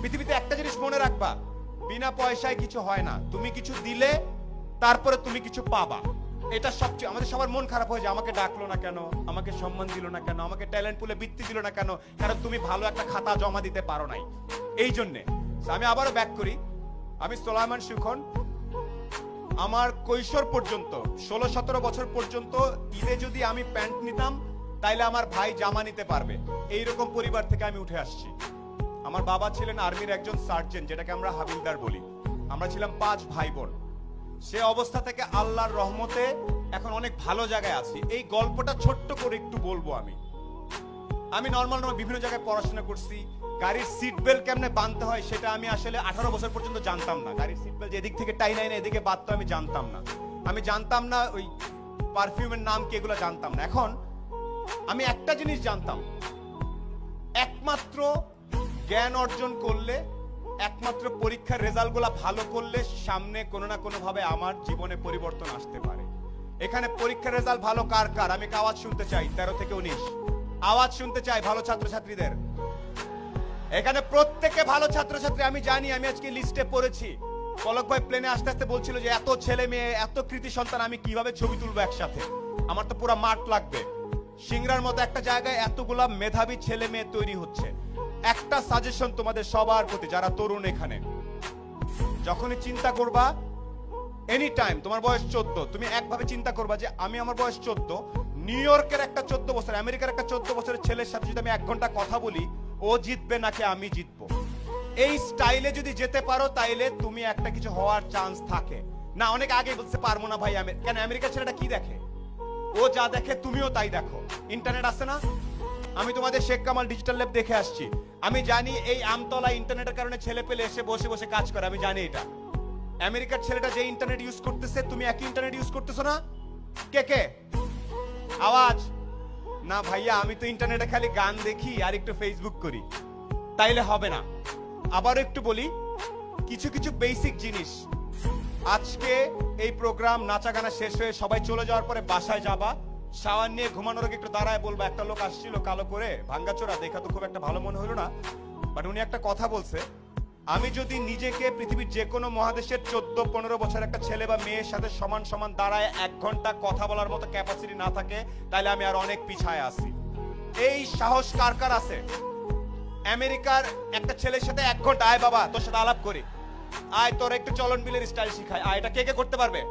পৃথিবীতে একটা জিনিস মনে রাখবা, বিনা পয়সায় কিছু হয় না। তুমি কিছু দিলে তারপরে তুমি কিছু পাবা। এটা সবচেয়ে আমাদের সবার মন খারাপ হয়ে যায়, আমাকে ডাকলো না কেন, আমাকে সম্মান দিল না কেন, আমাকে ট্যালেন্ট পুলে বৃত্তি দিল না কেন, কারণ তুমি ভালো একটা খাতা জমা দিতে পারো নাই। এই জন্যে আমি আবারও ব্যাক করি, আমি সোলায়মান সুখন। আমার কৈশোর পর্যন্ত 16-17 বছর পর্যন্ত ঈদে যদি আমি প্যান্ট নিতাম তাইলে আমার ভাই জামা নিতে পারবে, এইরকম পরিবার থেকে আমি উঠে আসছি। আমার বাবা ছিলেন আর্মির একজন সার্জেন্ট, যেটাকে আমরা হাবিলদার বলি। আমরা ছিলাম 5 ভাই বোন। সে অবস্থা থেকে আল্লাহর রহমতে এখন অনেক ভালো জায়গায় আছি। এই গল্পটা ছোট্ট করে একটু বলবো। আমি নর্মাল বিভিন্ন জায়গায় পড়াশোনা করছি। গাড়ির সিট বেল্ট কেমনে বাঁধতে হয় সেটা আমি আসলে 18 বছর পর্যন্ত জানতাম না। গাড়ির সিট বেল্ট এদিক থেকে টাই নাই না এদিকে বাঁধতে আমি জানতাম না। আমি জানতাম না ওই পারফিউমের নাম কি, এগুলো জানতাম না। এখন আমি একটা জিনিস জানতাম, একমাত্র জ্ঞান অর্জন করলে, একমাত্র পরীক্ষার রেজাল্ট গুলা ভালো করলে সামনে কোনো না কোনো ভাবে আমার জীবনে পরিবর্তন আসতে পারে। এখানে পরীক্ষার রেজাল্ট ভালো কার কার আমি আওয়াজ শুনতে চাই। 13 থেকে 19 আওয়াজ শুনতে চাই ভালো ছাত্রছাত্রীদের। এখানে প্রত্যেকে ভালো ছাত্রছাত্রী আমি জানি। আমি আজকে লিস্টে পড়েছি, পলক ভাই প্লেনে আসতে আসতে বলছিল যে এত ছেলে মেয়ে, এত কৃতি সন্তান আমি কিভাবে ছবি তুলবো একসাথে, আমার তো পুরো মাঠ লাগবে। সিংড়ার মতো একটা জায়গায় এতগুলা মেধাবী ছেলে মেয়ে তৈরি হচ্ছে। একটা সাজেশন তোমাদের সবার প্রতি, যারা তরুণ, এখানে যখনই চিন্তা করবা, এনি টাইম, তোমার বয়স 14, তুমি একভাবে চিন্তা করবা যে আমি, আমার বয়স 14, নিউ ইয়র্কের একটা 14 বছর, আমেরিকার একটা 14 বছরের ছেলের সাথে যদি আমি 1 ঘন্টা কথা বলি, ও জিতবে নাকি আমি জিতবো। এই স্টাইলে যদি যেতে পারো তাইলে তুমি একটা কিছু হওয়ার চান্স থাকে। না অনেক আগে বলতে পারবো না ভাই, কেন আমেরিকার ছেলেটা কি দেখে, ও যা দেখে তুমিও তাই দেখো। ইন্টারনেট আছে না, আমি তোমাদের শেখ কামাল ডিজিটাল ল্যাব দেখে আসছি। আমি জানি এই আমতলা ইন্টারনেটের কারণে ছেলে পেলে এসে বসে বসে কাজ করে, আমি জানি এটা। আমেরিকার ছেলেটা যে ইন্টারনেট ইউজ করতেছে, তুমি একই ইন্টারনেট ইউজ করতেছো না? কে কে আওয়াজ? না ভাইয়া, আমি তো ইন্টারনেটে খালি গান দেখি আর একটু ফেসবুক করি, তাইলে হবে না। আবার একটু বলি কিছু কিছু বেসিক জিনিস। আজকে এই প্রোগ্রাম নাচা গানা শেষ হয়ে সবাই চলে যাওয়ার পরে বাসায় যাবা, শাওয়ার নিয়ে ঘুমানোর আগে একটু দাঁড়ায় বলবা, একটা লোক আসছিল কালো করে, ভাঙ্গাচোরা, দেখা তো খুব একটা ভালো মনে হলো না, বাট উনি একটা কথা বলছে, আমি যদি নিজেকে পৃথিবীর যে কোনো মহাদেশের 14-15 বছর একটা ছেলে বা মেয়ের সাথে সমান সমান দাঁড়ায় 1 ঘন্টা কথা বলার মতো ক্যাপাসিটি না থাকে, তাহলে আমি আর অনেক পিছায় আছি। এই সাহস কার কার আছে? আমেরিকার একটা ছেলের সাথে 1 ঘন্টা, আয় বাবা তোর সাথে আলাপ করি, আয় তোর একটু চলন বিলের স্টাইল শিখায়, আয়, এটা কে কে করতে পারবে?